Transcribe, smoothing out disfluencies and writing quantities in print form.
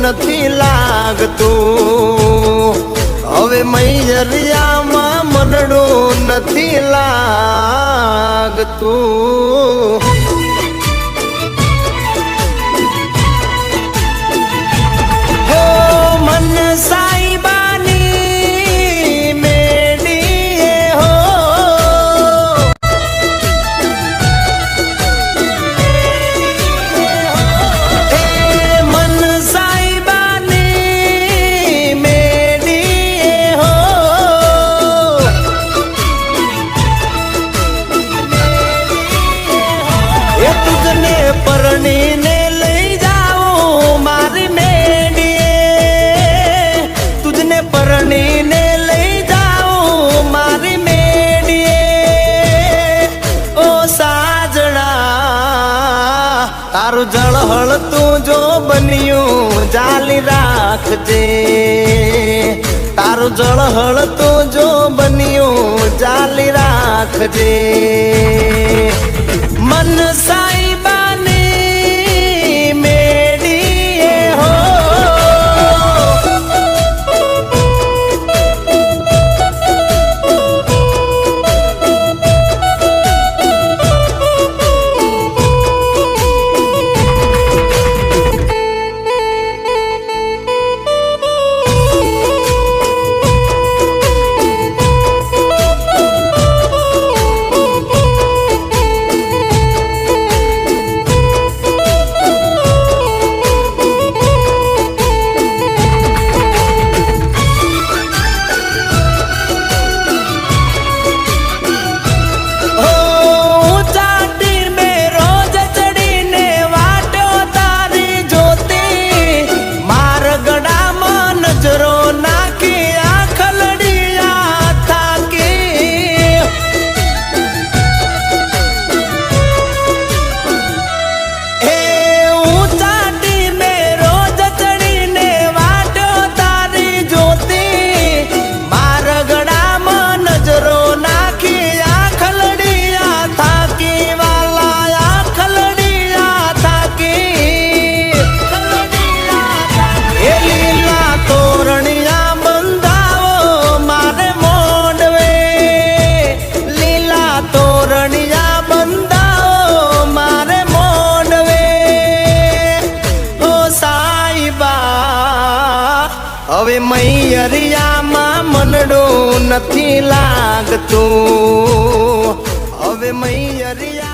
નથી લાગતું હવે મૈયરિયામાં મનડું નથી લાગતું હો મન સાઈબાની મેડીએ હો મન સાઈબાની મેડીએ હો એ તુજને પરણીને લઈ જાઉં મારી મેડીએ તુજને પરણીને લઈ જાઉં મારી મેડીએ ઓ સાજણા તારું જળહળ તું જો બન્યું જાલી રાખજે તારું જળહળ તું જો બન્યું જાલી રાખજે મન સાઈબાની મેડીએ હો હવે મૈયરિયામાં મનડું નથી લાગતું હવે મૈયરિયા